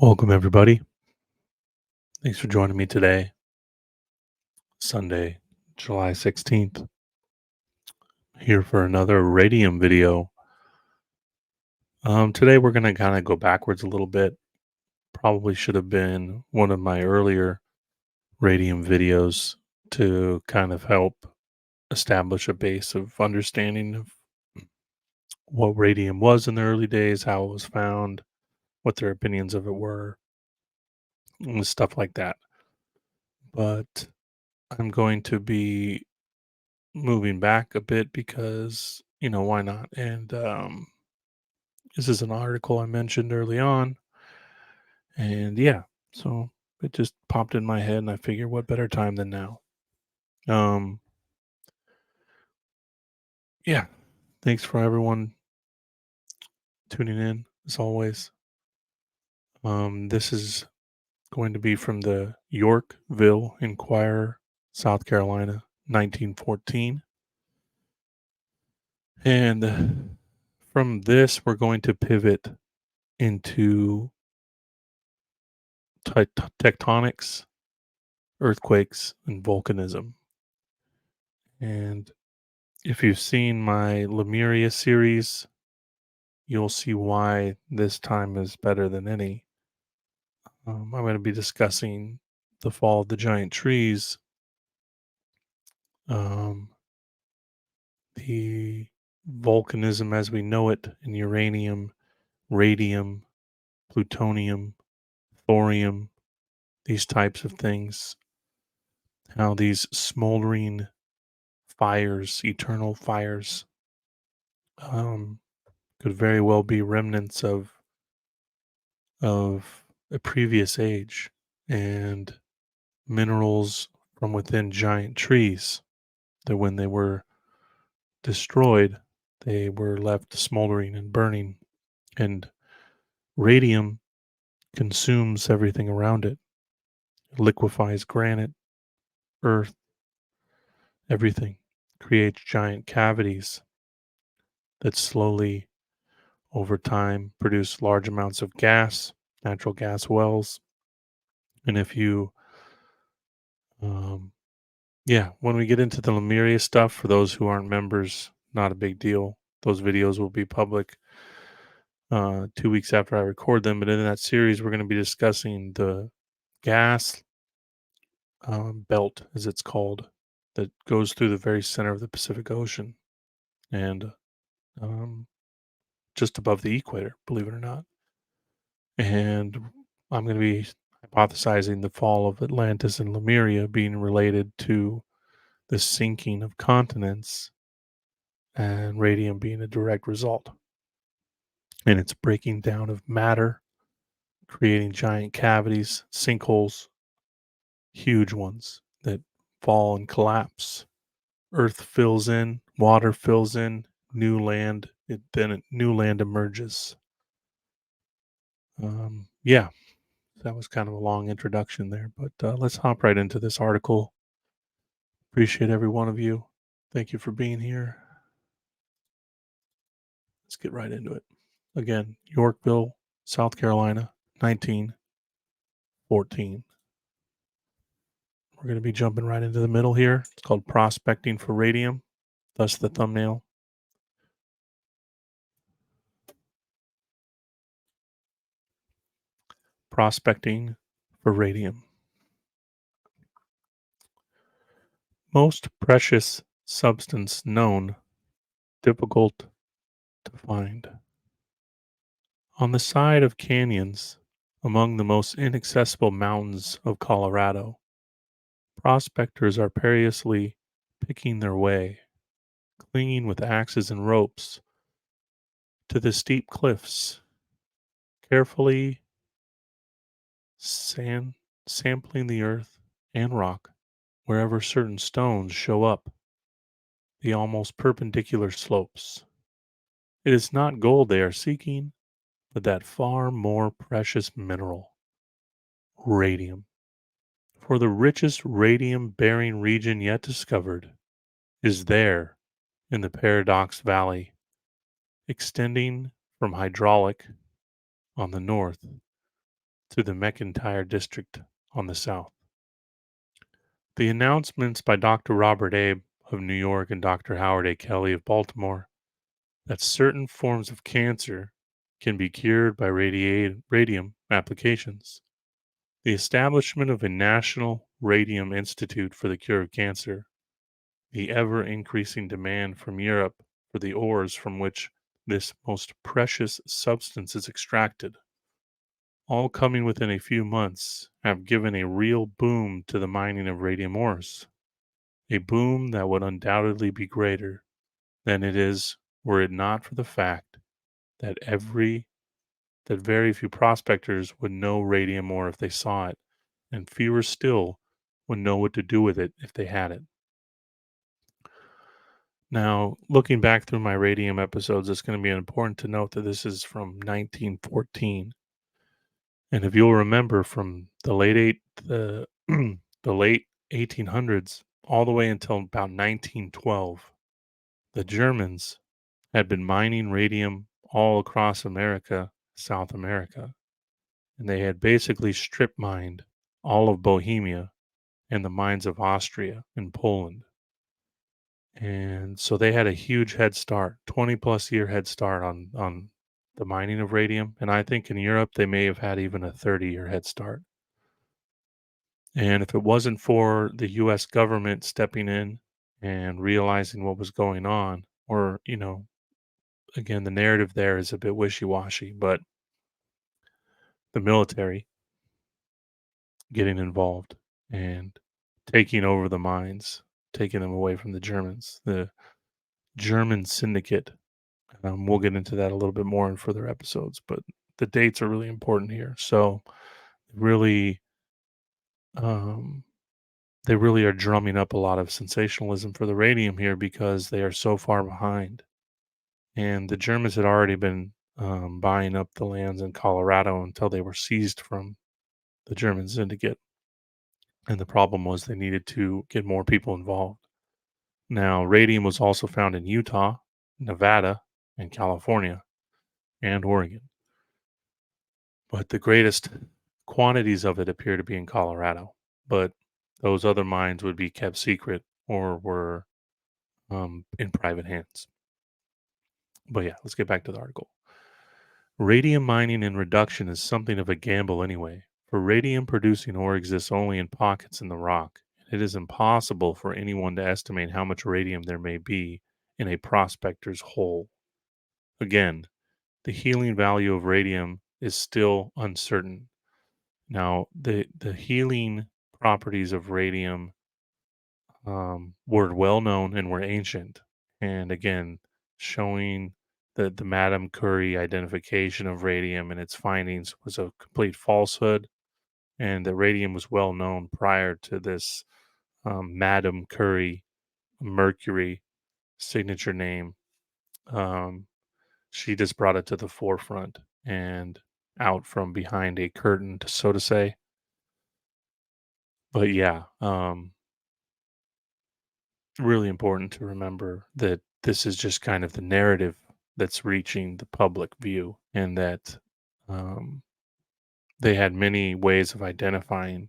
Welcome, everybody. Thanks for joining me today, Sunday, July 16th, here for another Radium video. Today, we're going to kind of go backwards a little bit. Probably should have been one of my earlier Radium videos to kind of help establish a base of understanding of what radium was in the early days, how it was found, what their opinions of it were, and stuff like that. But I'm going to be moving back a bit because, why not? And this is an article I mentioned early on. And yeah, so it just popped in my head and I figured what better time than now. Um, yeah, thanks for everyone tuning in as always. This is going to be from the Yorkville Inquirer, South Carolina, 1914. And from this, we're going to pivot into tectonics, earthquakes, and volcanism. And if you've seen my Lemuria series, you'll see why this time is better than any. I'm going to be discussing the fall of the giant trees, um, the volcanism as we know it in uranium, radium, plutonium, thorium, these types of things, how these smoldering fires, eternal fires, um, could very well be remnants of a previous age and minerals from within giant trees that when they were destroyed, they were left smoldering and burning. And radium consumes everything around it, liquefies granite, earth, everything, creates giant cavities that slowly, over time, produce large amounts of gas, natural gas wells. And if you um, Yeah, when we get into the Lemuria stuff, for those who aren't members, not a big deal. Those videos will be public 2 weeks after I record them. But in that series, we're going to be discussing the gas belt, as it's called, that goes through the very center of the Pacific Ocean and um, just above the equator, believe it or not. And I'm going to be hypothesizing the fall of Atlantis and Lemuria being related to the sinking of continents and radium being a direct result. And it's breaking down of matter, creating giant cavities, sinkholes, huge ones that fall and collapse. Earth fills in, water fills in, new land, new land emerges. Yeah, that was kind of a long introduction there, but let's hop right into this article. Appreciate every one of you. Thank you for being here. Let's get right into it. Again, Yorkville, South Carolina, 1914. We're going to be jumping right into the middle here. It's called Prospecting for Radium, thus the thumbnail. Prospecting for Radium. Most precious substance known, difficult to find. On the side of canyons, among the most inaccessible mountains of Colorado, prospectors are perilously picking their way, clinging with axes and ropes to the steep cliffs, carefully sampling the earth and rock wherever certain stones show up the almost perpendicular slopes. It is not gold they are seeking, but that far more precious mineral, radium. For the richest radium bearing region yet discovered is there in the Paradox Valley, extending from hydraulic on the north to the McIntyre district on the south. The announcements by Dr. Robert Abe of New York and Dr. Howard A. Kelly of Baltimore that certain forms of cancer can be cured by radium applications. The establishment of a national radium institute for the cure of cancer, the ever increasing demand from Europe for the ores from which this most precious substance is extracted, all coming within a few months, have given a real boom to the mining of radium ores. A boom that would undoubtedly be greater than it is were it not for the fact that very few prospectors would know radium ore if they saw it, and fewer still would know what to do with it if they had it. Now, looking back through my radium episodes, it's going to be important to note that this is from 1914. And if you'll remember from the the late 1800s all the way until about 1912, the Germans had been mining radium all across America, South America, and they had basically strip mined all of Bohemia and the mines of Austria and Poland. And so they had a huge head start, 20 plus year head start on the mining of radium. And I think in Europe they may have had even a 30-year head start. And if it wasn't for the US government stepping in and realizing what was going on, or, again, the narrative there is a bit wishy-washy, but the military getting involved and taking over the mines, taking them away from the Germans, the German syndicate. We'll get into that a little bit more in further episodes, but the dates are really important here. So, really, um, they really are drumming up a lot of sensationalism for the radium here because they are so far behind. And the Germans had already been buying up the lands in Colorado until they were seized from the German syndicate. And the problem was they needed to get more people involved. Now, radium was also found in Utah, Nevada, and California, and Oregon. But the greatest quantities of it appear to be in Colorado. But those other mines would be kept secret or were in private hands. But yeah, let's get back to the article. Radium mining and reduction is something of a gamble anyway, for radium producing ore exists only in pockets in the rock. It is impossible for anyone to estimate how much radium there may be in a prospector's hole. Again, the healing value of radium is still uncertain. Now, the healing properties of radium were well known and were ancient. And again, showing that the Madame Curie identification of radium and its findings was a complete falsehood, and that radium was well known prior to this Madame Curie Mercury signature name. Um, she just brought it to the forefront and out from behind a curtain, so to say. But yeah, really important to remember that this is just kind of the narrative that's reaching the public view, and that um, they had many ways of identifying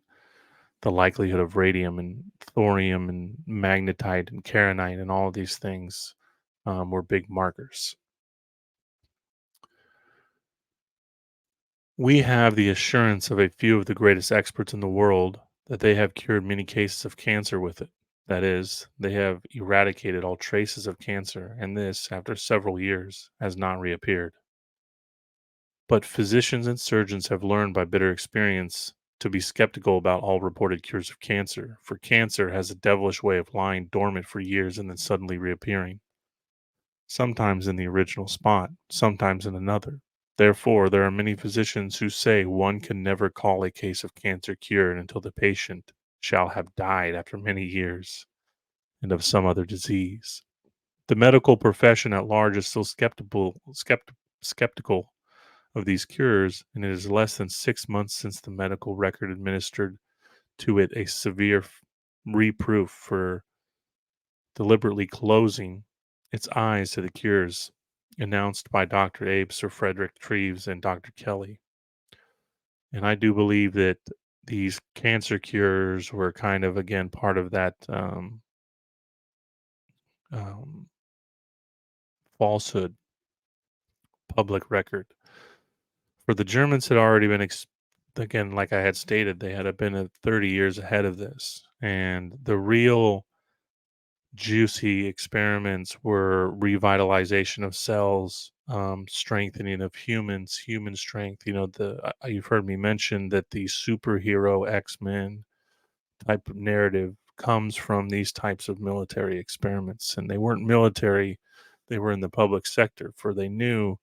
the likelihood of radium and thorium and magnetite and kernite and all of these things were big markers. We have the assurance of a few of the greatest experts in the world that they have cured many cases of cancer with it. That is, they have eradicated all traces of cancer, and this, after several years, has not reappeared. But physicians and surgeons have learned by bitter experience to be skeptical about all reported cures of cancer, for cancer has a devilish way of lying dormant for years and then suddenly reappearing, sometimes in the original spot, sometimes in another. Therefore, there are many physicians who say one can never call a case of cancer cured until the patient shall have died after many years and of some other disease. The medical profession at large is still skeptical of these cures, and it is less than 6 months since the medical record administered to it a severe reproof for deliberately closing its eyes to the cures announced by Dr. Abe, Sir Frederick Treves, and Dr. Kelly. And I do believe that these cancer cures were kind of, again, part of that um, falsehood public record. For the Germans had already been, again, like I had stated, they had been 30 years ahead of this. And the real juicy experiments were revitalization of cells, strengthening of humans, human strength. You've heard me mention that the superhero X-Men type of narrative comes from these types of military experiments, and they weren't military; they were in the public sector, for they knew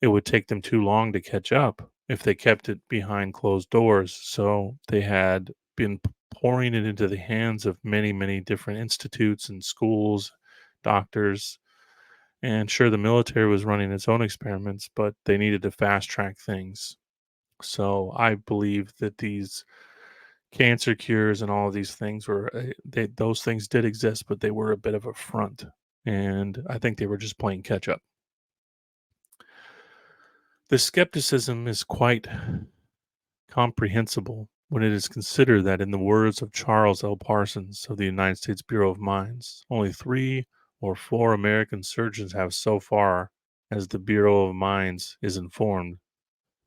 it would take them too long to catch up if they kept it behind closed doors. So they had been pouring it into the hands of many, many different institutes and schools, doctors. And sure, the military was running its own experiments, but they needed to fast track things. So I believe that these cancer cures and all of these things those things did exist, but they were a bit of a front. And I think they were just playing catch up. The skepticism is quite comprehensible when it is considered that, in the words of Charles L. Parsons of the United States Bureau of Mines, only 3 or 4 American surgeons have so far, as the Bureau of Mines is informed,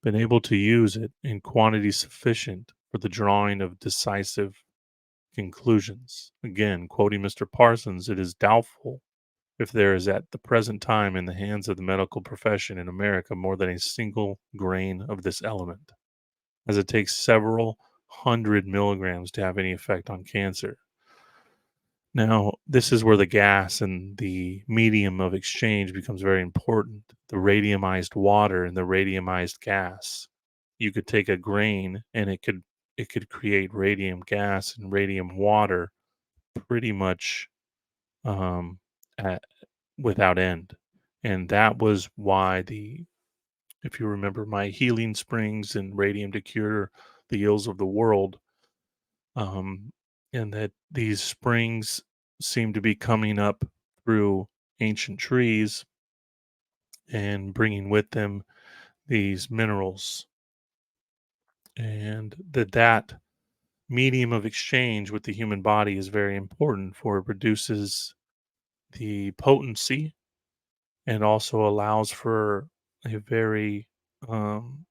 been able to use it in quantity sufficient for the drawing of decisive conclusions. Again, quoting Mr. Parsons, it is doubtful if there is at the present time in the hands of the medical profession in America more than a single grain of this element, as it takes several hundred milligrams to have any effect on cancer. Now, this is where the gas and the medium of exchange becomes very important. The radiumized water and the radiumized gas. You could take a grain and it could create radium gas and radium water pretty much um, at, without end. And that was why if you remember, my healing springs and radium to cure the ills of the world, um, and that these springs seem to be coming up through ancient trees and bringing with them these minerals, and that medium of exchange with the human body is very important, for it reduces the potency and also allows for a um,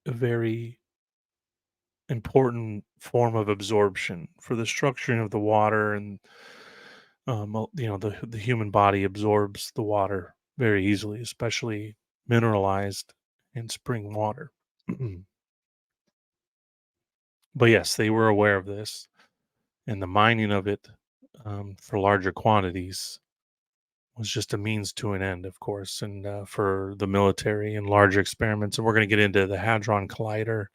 very important form of absorption for the structuring of the water. And the human body absorbs the water very easily, especially mineralized and spring water. But yes, they were aware of this, and the mining of it, for larger quantities, was just a means to an end, of course, and for the military and larger experiments. And we're going to get into the Hadron Collider,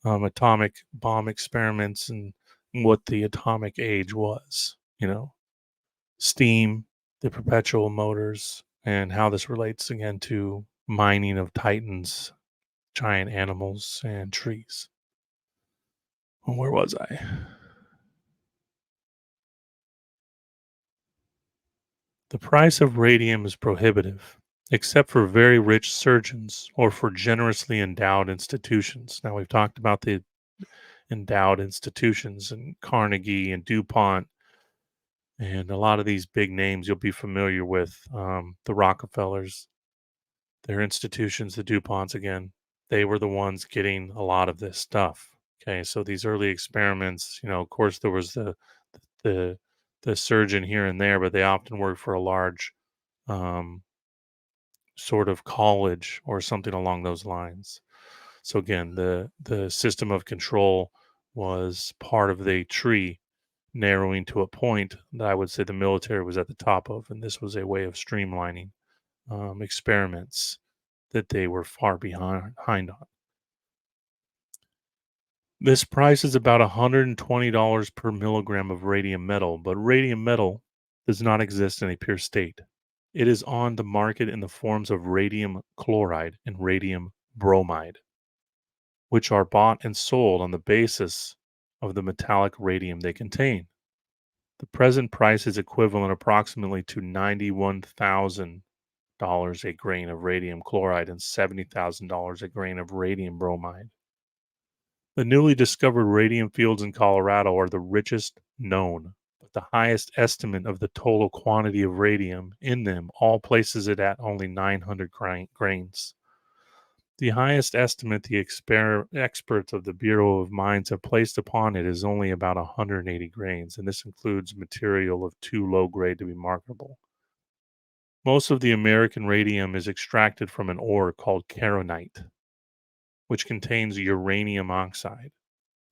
atomic bomb experiments, and what the atomic age was. Steam, the perpetual motors, and how this relates again to mining of titans, giant animals, and trees. Well, where was I? The price of radium is prohibitive, except for very rich surgeons or for generously endowed institutions. Now, we've talked about the endowed institutions and Carnegie and DuPont and a lot of these big names you'll be familiar with, the Rockefellers, their institutions, the DuPonts again. They were the ones getting a lot of this stuff. Okay, so these early experiments, of course, there was the the surgeon here and there, but they often worked for a large um, sort of college or something along those lines. So again, the system of control was part of the tree narrowing to a point that I would say the military was at the top of, and this was a way of streamlining experiments that they were far behind on. This price is about $120 per milligram of radium metal, but radium metal does not exist in a pure state. It is on the market in the forms of radium chloride and radium bromide, which are bought and sold on the basis of the metallic radium they contain. The present price is equivalent approximately to 91,000 a grain of radium chloride and $70,000 a grain of radium bromide. The newly discovered radium fields in Colorado are the richest known, but the highest estimate of the total quantity of radium in them all places it at only 900 grains. The highest estimate the experts of the Bureau of Mines have placed upon it is only about 180 grains, and this includes material of too low grade to be marketable. Most of the American radium is extracted from an ore called keronite, which contains uranium oxide.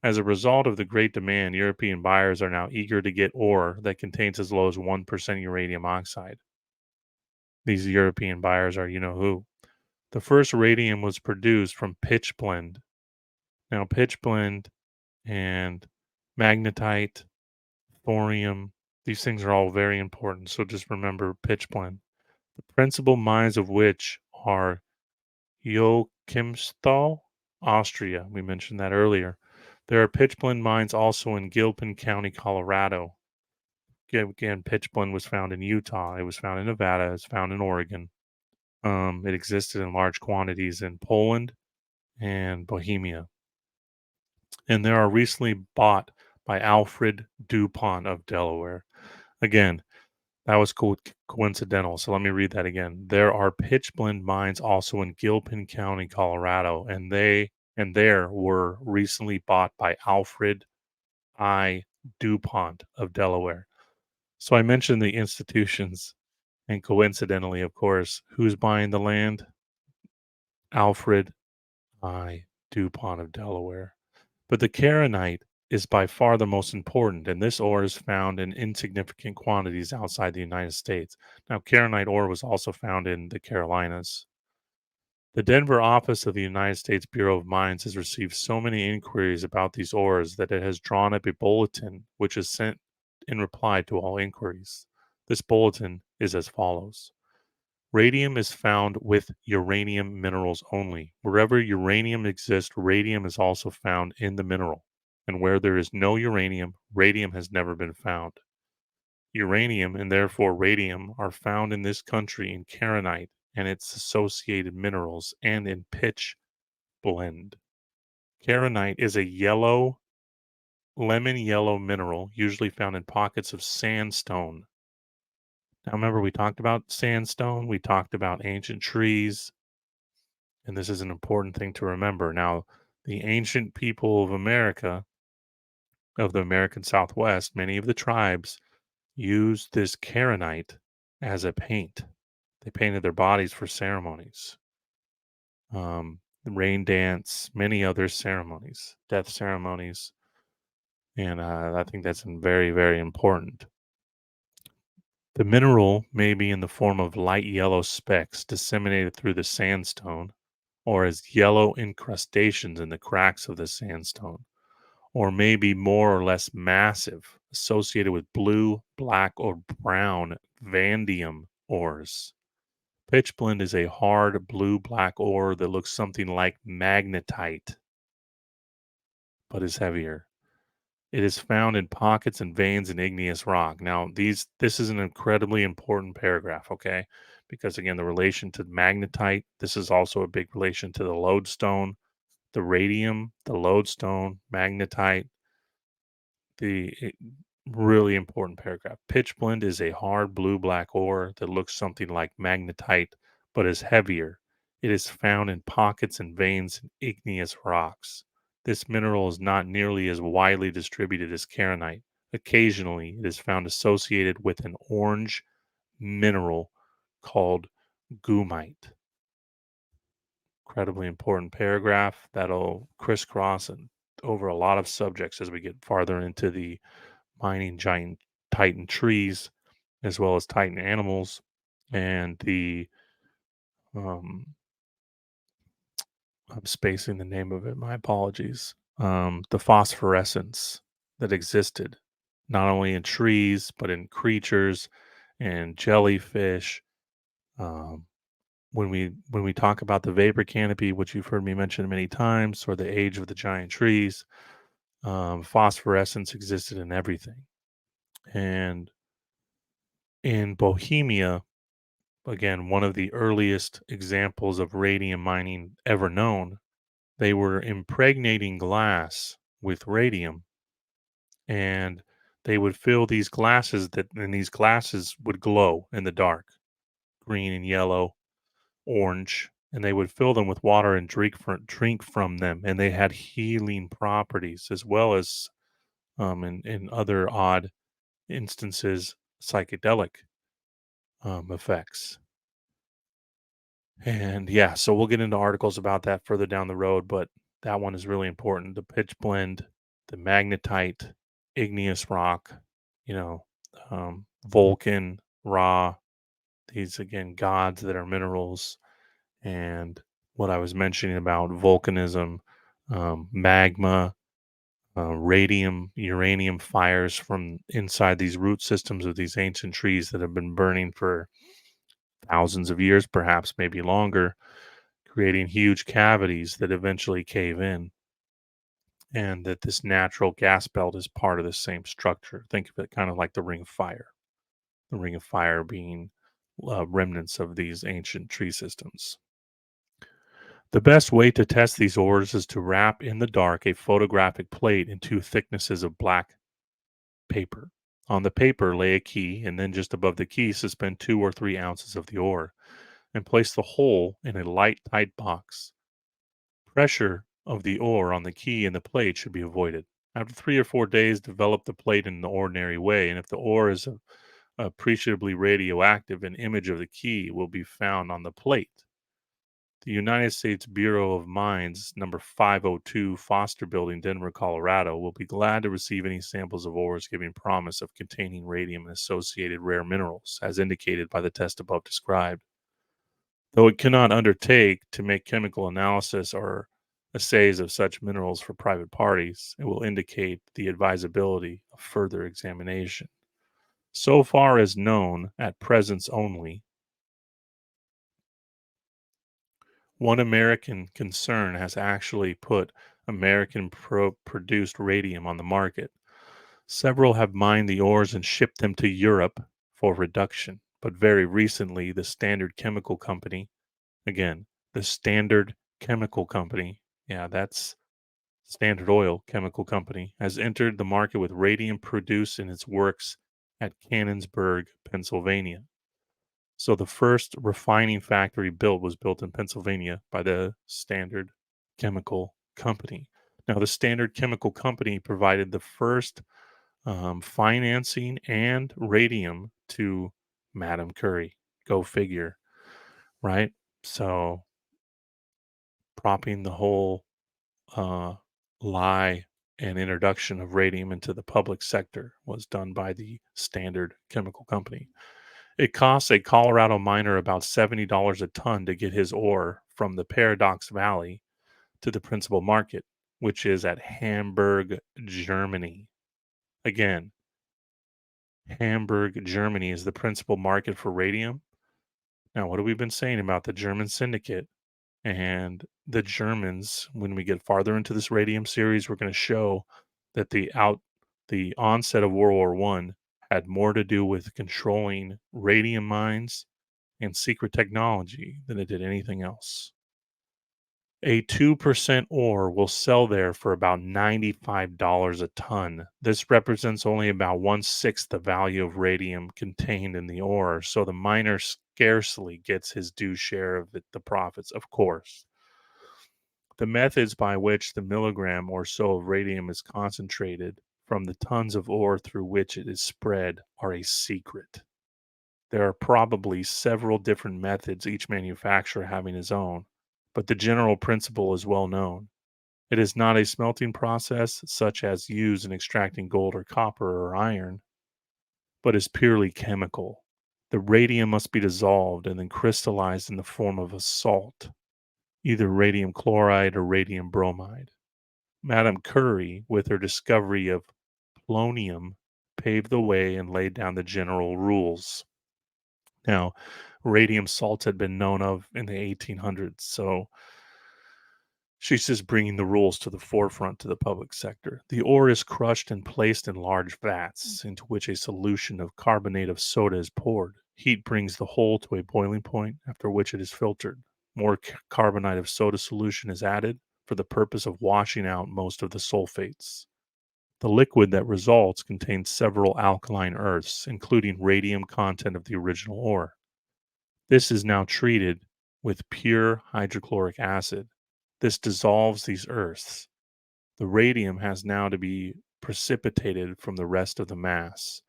As a result of the great demand, European buyers are now eager to get ore that contains as low as 1% uranium oxide. These European buyers are you know who. The first radium was produced from pitchblende. Now, pitchblende and magnetite, thorium, these things are all very important. So just remember pitchblende. The principal mines of which are Joachimsthal, Austria. We mentioned that earlier. There are pitchblende mines also in Gilpin County, Colorado. Again, pitchblende was found in Utah. It was found in Nevada. It's found in Oregon. It existed in large quantities in Poland and Bohemia. And there are recently bought by Alfred DuPont of Delaware. Again, that was coincidental. So let me read that again. There are pitchblende mines also in Gilpin County, Colorado, and there were recently bought by Alfred I. DuPont of Delaware. So I mentioned the institutions, and coincidentally, of course, who's buying the land? Alfred I. DuPont of Delaware. But the keronite is by far the most important, and this ore is found in insignificant quantities outside the United States. Now, keronite ore was also found in the Carolinas. The Denver office of the United States Bureau of Mines has received so many inquiries about these ores that it has drawn up a bulletin which is sent in reply to all inquiries. This bulletin is as follows. Radium is found with uranium minerals only. Wherever uranium exists, radium is also found in the mineral. And where there is no uranium, radium has never been found. Uranium and therefore radium are found in this country in keronite and its associated minerals and in pitch blende. Keronite is a lemon yellow mineral usually found in pockets of sandstone. Now, remember, we talked about sandstone, we talked about ancient trees, and this is an important thing to remember. Now, the ancient people of America, of the American Southwest, many of the tribes used this keronite as a paint. They painted their bodies for ceremonies, the rain dance, many other ceremonies, death ceremonies, and I think that's very, very important. The mineral may be in the form of light yellow specks disseminated through the sandstone, or as yellow incrustations in the cracks of the sandstone, or may be more or less massive, associated with blue, black, or brown vanadium ores. Pitchblende is a hard blue black ore that looks something like magnetite, but is heavier. It is found in pockets and veins in igneous rock. Now, this is an incredibly important paragraph, okay? Because again, the relation to magnetite, this is also a big relation to the lodestone, the radium, the lodestone, magnetite, really important paragraph. Pitchblende is a hard blue black ore that looks something like magnetite, but is heavier. It is found in pockets and veins in igneous rocks. This mineral is not nearly as widely distributed as keronite. Occasionally, it is found associated with an orange mineral called gumite. Incredibly important paragraph that'll crisscross and over a lot of subjects as we get farther into the mining giant titan trees as well as titan animals and the um I'm spacing the name of it, my apologies. The phosphorescence that existed not only in trees but in creatures and jellyfish. um, when we talk about the vapor canopy, which you've heard me mention many times, or the age of the giant trees, phosphorescence existed in everything. And in Bohemia, again, one of the earliest examples of radium mining ever known. They were impregnating glass with radium, and they would fill these glasses and these glasses would glow in the dark, green and yellow, orange, and they would fill them with water and drink from them, and they had healing properties as well as in other odd instances psychedelic effects. And yeah, so we'll get into articles about that further down the road, but that one is really important. The pitch blend, the magnetite, igneous rock, you know, Vulcan, Ra, these again gods that are minerals, and what I was mentioning about volcanism, magma, radium, uranium fires from inside these root systems of these ancient trees that have been burning for thousands of years, perhaps maybe longer, creating huge cavities that eventually cave in, and that this natural gas belt is part of the same structure. Think of it kind of like the Ring of Fire, the Ring of Fire being remnants of these ancient tree systems. The best way to test these ores is to wrap in the dark a photographic plate in two thicknesses of black paper. On the paper, lay a key, and then just above the key, suspend 2 or 3 ounces of the ore, and place the whole in a light, tight box. Pressure of the ore on the key and the plate should be avoided. After 3 or 4 days, develop the plate in the ordinary way, and if the ore is appreciably radioactive, an image of the key will be found on the plate. The United States Bureau of Mines, number 502, Foster Building, Denver, Colorado, will be glad to receive any samples of ores giving promise of containing radium and associated rare minerals, as indicated by the test above described. Though it cannot undertake to make chemical analysis or assays of such minerals for private parties, it will indicate the advisability of further examination. So far as known, at presence only, one American concern has actually put American produced radium on the market. Several have mined the ores and shipped them to Europe for reduction. But very recently, the Standard Chemical Company, again, the Standard Chemical Company, yeah, that's Standard Oil Chemical Company, has entered the market with radium produced in its works at Cannonsburg, Pennsylvania. So the first refining factory built was built in Pennsylvania by the Standard Chemical Company. Now, the Standard Chemical Company provided the first financing and radium to Madame Curie. Go figure, right? So, propping the whole uh, lie and introduction of radium into the public sector was done by the Standard Chemical Company. It costs a Colorado miner about $70 a ton to get his ore from the Paradox Valley to the principal market, which is at Hamburg, Germany. Again, Hamburg, Germany is the principal market for radium. Now, what have we been saying about the German syndicate and the Germans? When we get farther into this radium series, we're going to show that the onset of World War I had more to do with controlling radium mines and secret technology than it did anything else. A 2% ore will sell there for about $95 a ton. This represents only about one-sixth the value of radium contained in the ore, so the miner scarcely gets his due share of the profits, of course. The methods by which the milligram or so of radium is concentrated from the tons of ore through which it is spread are a secret. There are probably several different methods, each manufacturer having his own, but the general principle is well known. It is not a smelting process such as used in extracting gold or copper or iron, but is purely chemical. The radium must be dissolved and then crystallized in the form of a salt, either radium chloride or radium bromide. Madame Curie, with her discovery of polonium, paved the way and laid down the general rules. Now, radium salts had been known of in the 1800s, so she's just bringing the rules to the forefront to the public sector. The ore is crushed and placed in large vats into which a solution of carbonate of soda is poured. Heat brings the whole to a boiling point, after which it is filtered. More carbonate of soda solution is added for the purpose of washing out most of the sulfates. The liquid that results contains several alkaline earths, including radium content of the original ore. This is now treated with pure hydrochloric acid. This dissolves these earths. The radium has now to be precipitated from the rest of the mass.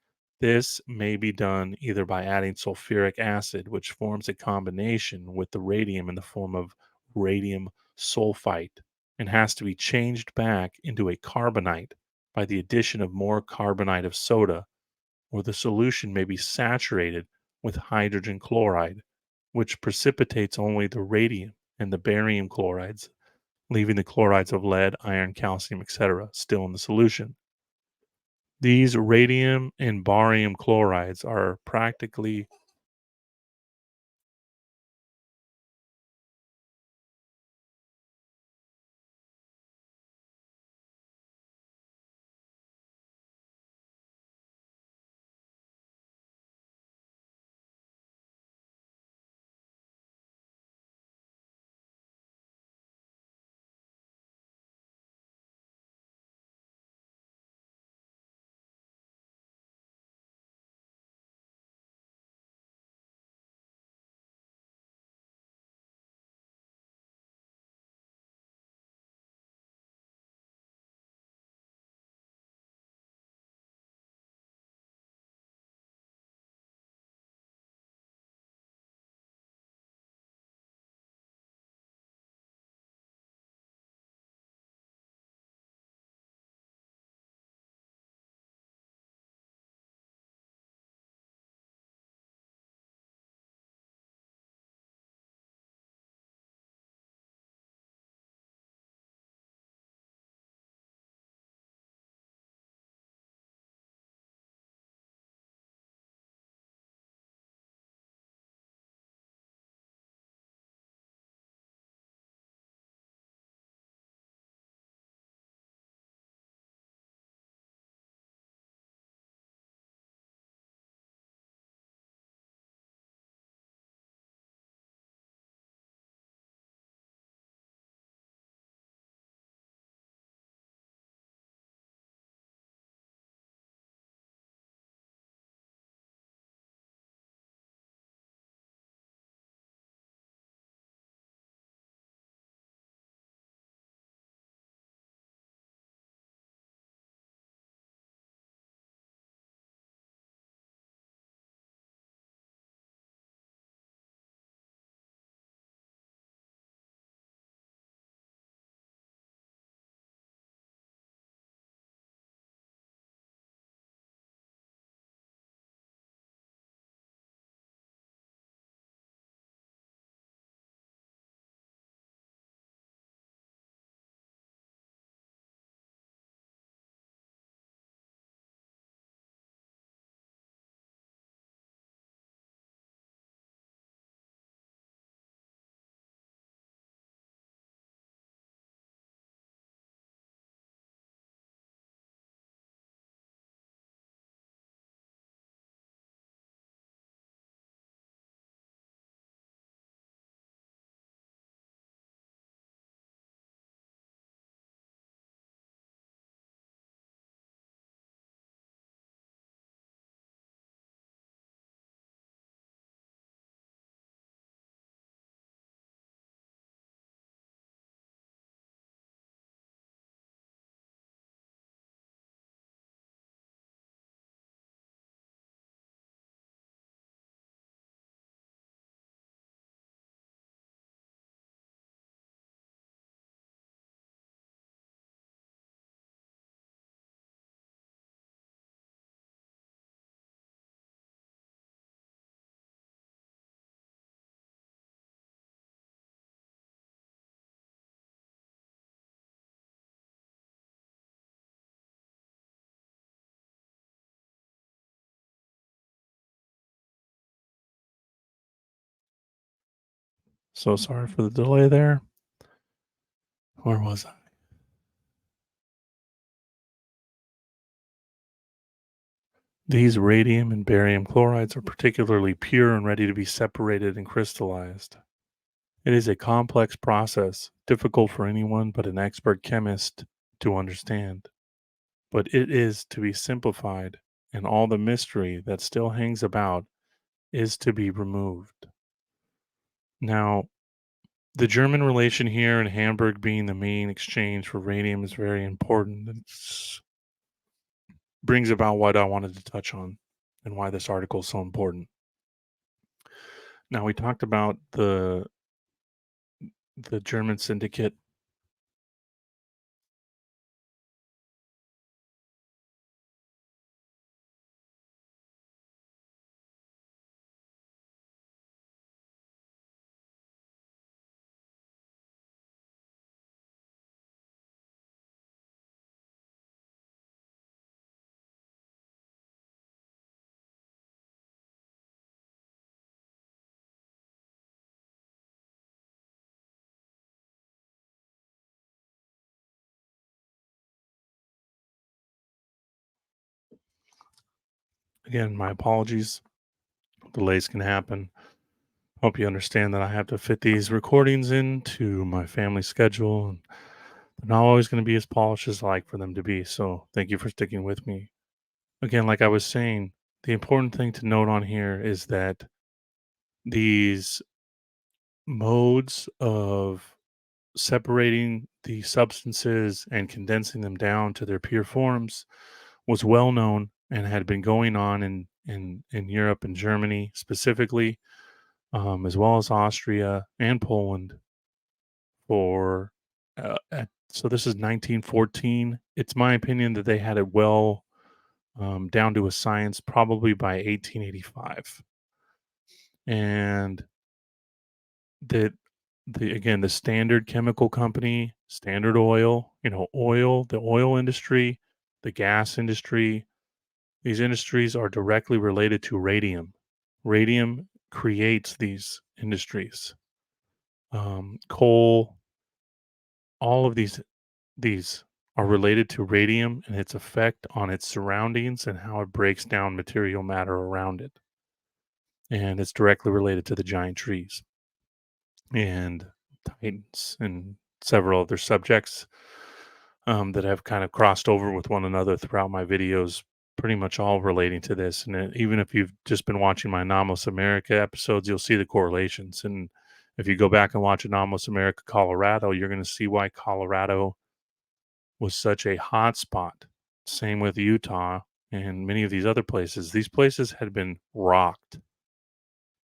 This may be done either by adding sulfuric acid, which forms a combination with the radium in the form of radium sulfite, and has to be changed back into a carbonate by the addition of more carbonate of soda, or the solution may be saturated with hydrogen chloride, which precipitates only the radium and the barium chlorides, leaving the chlorides of lead, iron, calcium, etc., still in the solution. These radium and barium chlorides are practically so sorry for the delay there. Where was I? These radium and barium chlorides are particularly pure and ready to be separated and crystallized. It is a complex process, difficult for anyone but an expert chemist to understand. But it is to be simplified, and all the mystery that still hangs about is to be removed. Now, the German relation here and Hamburg being the main exchange for radium is very important. It brings about what I wanted to touch on and why this article is so important. Now, we talked about the German syndicate. Again, my apologies. Delays can happen. Hope you understand that I have to fit these recordings into my family schedule, and they're not always going to be as polished as I like for them to be. So, thank you for sticking with me. Again, like I was saying, the important thing to note on here is that these modes of separating the substances and condensing them down to their pure forms was well known and had been going on in Europe and Germany specifically, as well as Austria and Poland for so this is 1914. It's my opinion that they had it well down to a science probably by 1885, and that the Standard Chemical Company, Standard Oil, the oil industry, the gas industry, these industries are directly related to radium. Radium creates these industries. Coal, all of these are related to radium and its effect on its surroundings and how it breaks down material matter around it. And it's directly related to the giant trees and titans and several other subjects that have kind of crossed over with one another throughout my videos, pretty much all relating to this. And even if you've just been watching my Anomalous America episodes, you'll see the correlations. And if you go back and watch Anomalous America Colorado, you're going to see why Colorado was such a hot spot. Same with Utah and many of these other places. These places had been rocked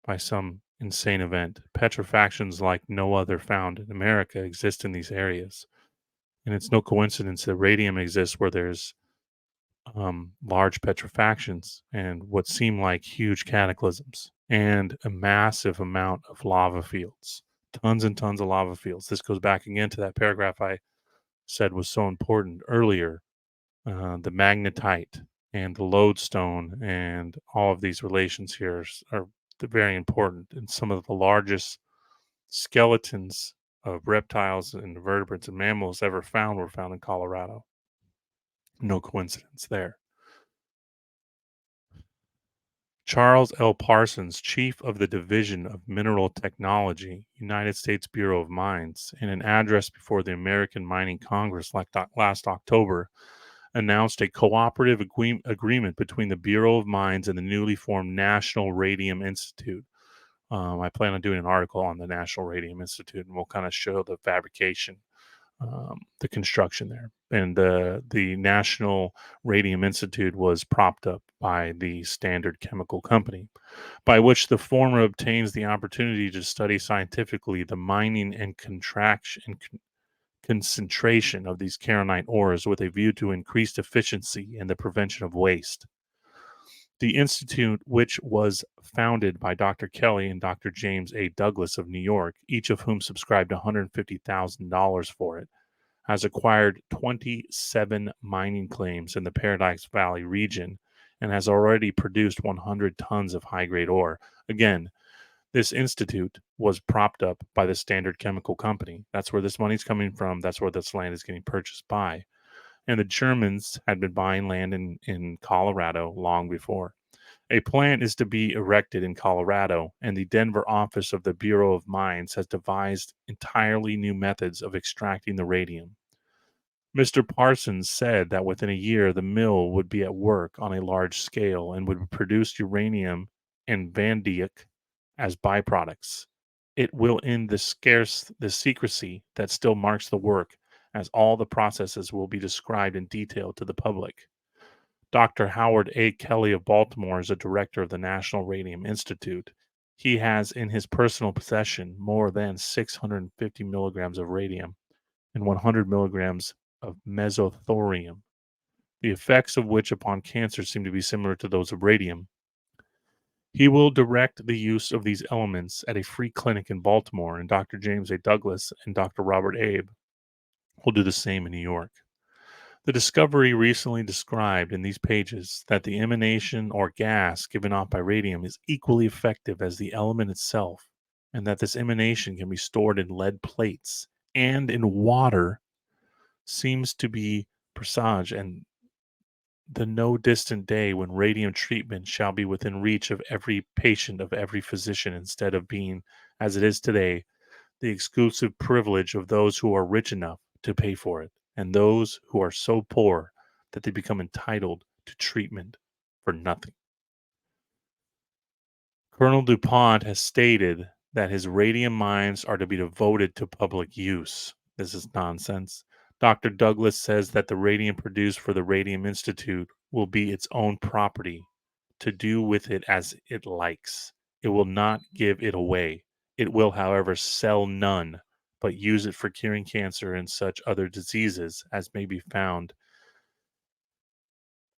by some insane event. Petrifactions like no other found in America exist in these areas. And it's no coincidence that radium exists where there's large petrifactions and what seem like huge cataclysms and a massive amount of lava fields. Tons and tons of lava fields. This goes back again to that paragraph I said was so important earlier. The magnetite and the lodestone and all of these relations here are very important. And some of the largest skeletons of reptiles and vertebrates and mammals ever found were found in Colorado. No coincidence there. Charles L. Parsons, chief of the Division of Mineral Technology, United States Bureau of Mines, in an address before the American Mining Congress last October, announced a cooperative agreement between the Bureau of Mines and the newly formed National Radium Institute. I plan on doing an article on the National Radium Institute, and we'll kind of show the fabrication, the construction there. And the National Radium Institute was propped up by the Standard Chemical Company, by which the former obtains the opportunity to study scientifically the mining and contraction and concentration of these keronite ores with a view to increased efficiency and the prevention of waste. The institute, which was founded by Dr. Kelly and Dr. James A. Douglas of New York, each of whom subscribed $150,000 for it, has acquired 27 mining claims in the Paradise Valley region and has already produced 100 tons of high grade ore. Again, this institute was propped up by the Standard Chemical Company. That's where this money's coming from. That's where this land is getting purchased by. and the Germans had been buying land in Colorado long before. A plant is to be erected in Colorado, and the Denver office of the Bureau of Mines has devised entirely new methods of extracting the radium. Mr. Parsons said that within a year the mill would be at work on a large scale and would produce uranium and vanadium as byproducts. It will end the secrecy that still marks the work, as all the processes will be described in detail to the public. Dr. Howard A. Kelly of Baltimore is a director of the National Radium Institute. He has in his personal possession more than 650 milligrams of radium and 100 milligrams of mesothorium, the effects of which upon cancer seem to be similar to those of radium. He will direct the use of these elements at a free clinic in Baltimore, and Dr. James A. Douglas and Dr. Robert Abe will do the same in New York. The discovery recently described in these pages that the emanation or gas given off by radium is equally effective as the element itself, and that this emanation can be stored in lead plates and in water seems to be presaged and the no distant day when radium treatment shall be within reach of every patient of every physician instead of being, as it is today, the exclusive privilege of those who are rich enough to pay for it, and those who are so poor that they become entitled to treatment for nothing. Colonel DuPont has stated that his radium mines are to be devoted to public use. This is nonsense. Dr. Douglas says that the radium produced for the Radium Institute will be its own property, to do with it as it likes. It will not give it away. It will, however, sell none, but use it for curing cancer and such other diseases as may be found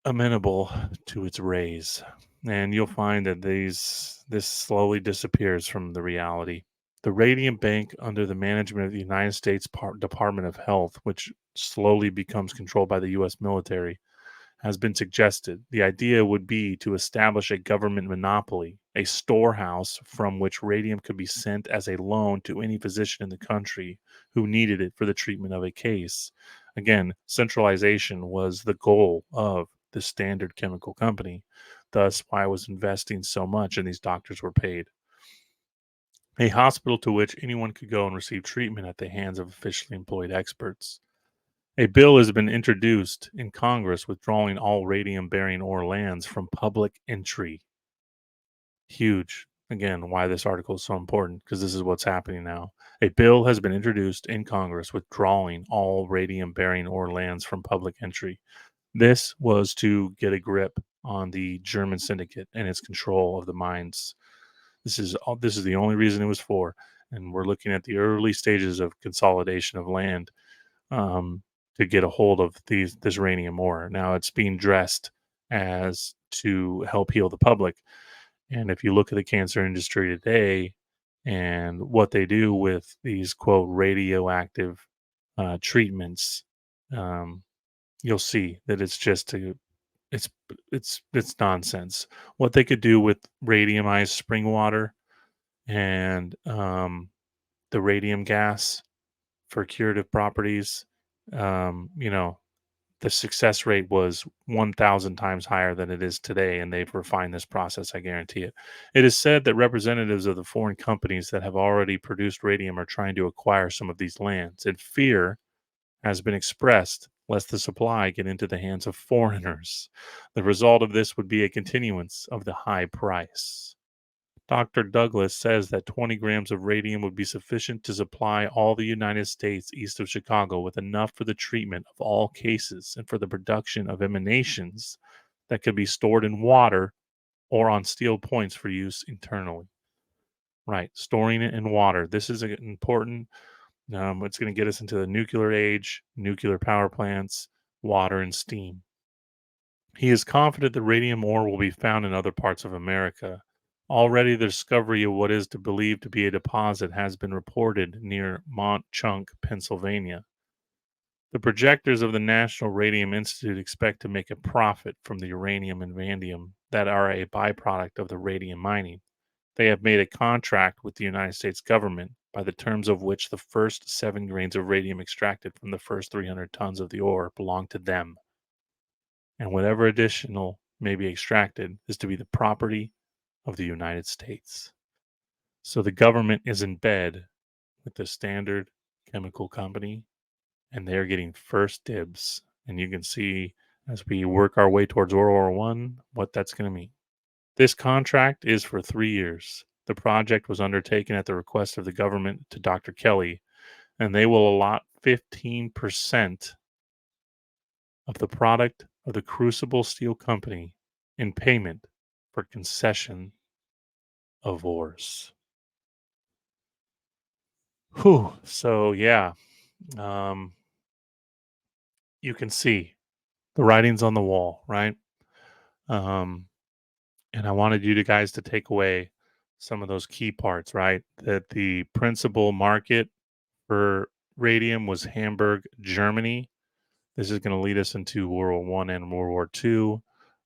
amenable to its rays. And you'll find that this slowly disappears from the reality. The Radium Bank, under the management of the United States Department of Health, which slowly becomes controlled by the U.S. military, has been suggested. The idea would be to establish a government monopoly, a storehouse from which radium could be sent as a loan to any physician in the country who needed it for the treatment of a case. Again, centralization was the goal of the Standard Chemical Company. Thus, why I was investing so much and these doctors were paid. A hospital to which anyone could go and receive treatment at the hands of officially employed experts. A bill has been introduced in Congress withdrawing all radium bearing ore lands from public entry. Huge. Again, why this article is so important, because this is what's happening now. A bill has been introduced in Congress withdrawing all radium bearing ore lands from public entry. This was to get a grip on the German syndicate and its control of the mines. This is the only reason it was for, and we're looking at the early stages of consolidation of land um, to get a hold of this uranium ore. Now it's being dressed as to help heal the public. And if you look at the cancer industry today and what they do with these quote radioactive treatments, um, you'll see that it's just it's it's nonsense. What they could do with radiumized spring water and the radium gas for curative properties, you know, the success rate was 1,000 times higher than it is today, and they've refined this process, I guarantee it. It is said that representatives of the foreign companies that have already produced radium are trying to acquire some of these lands, and fear has been expressed lest the supply get into the hands of foreigners. The result of this would be a continuance of the high price. Dr. Douglas says that 20 grams of radium would be sufficient to supply all the United States east of Chicago with enough for the treatment of all cases and for the production of emanations that could be stored in water or on steel points for use internally. Right, storing it in water. This is important. It's going to get us into the nuclear age, nuclear power plants, water, and steam. He is confident that radium ore will be found in other parts of America. Already, the discovery of what is to believed to be a deposit has been reported near Mont Chunk, Pennsylvania. The projectors of the National Radium Institute expect to make a profit from the uranium and vanadium that are a byproduct of the radium mining. They have made a contract with the United States government by the terms of which the first 7 grains of radium extracted from the first 300 tons of the ore belong to them, and whatever additional may be extracted is to be the property of the United States. So the government is in bed with the Standard Chemical Company, and they're getting first dibs. And you can see as we work our way towards World War One what that's going to mean. This contract is for 3 years. The project was undertaken at the request of the government to Dr. Kelly, and they will allot 15% of the product of the Crucible Steel Company in payment for concession of ores. Whew. So yeah, um, you can see the writings on the wall, right? Um, and I wanted you to guys to take away some of those key parts, right? That the principal market for radium was Hamburg, Germany. This is going to lead us into World War One and World War Two.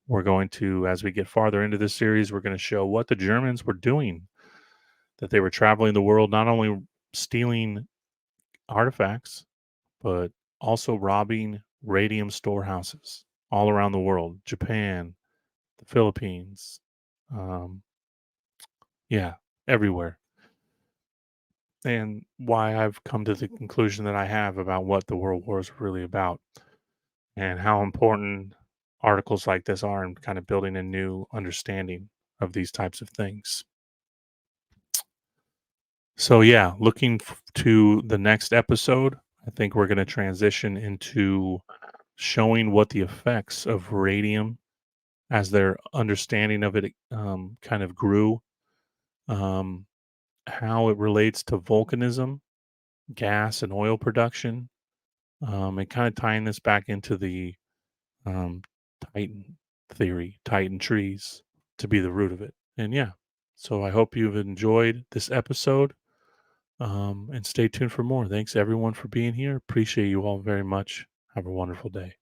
We're going to, as we get farther into this series, we're going to show what the Germans were doing. That they were traveling the world, not only stealing artifacts, but also robbing radium storehouses all around the world. Japan, the Philippines, um, yeah, everywhere. And why I've come to the conclusion that I have about what the world wars are really about and how important articles like this are in kind of building a new understanding of these types of things. So, yeah, looking to the next episode, I think we're going to transition into showing what the effects of radium as their understanding of it kind of grew, um, how it relates to volcanism, gas and oil production, and kind of tying this back into the um, Titan theory, Titan trees to be the root of it. And yeah, so I hope you've enjoyed this episode, and stay tuned for more. Thanks everyone for being here. Appreciate you all very much. Have a wonderful day.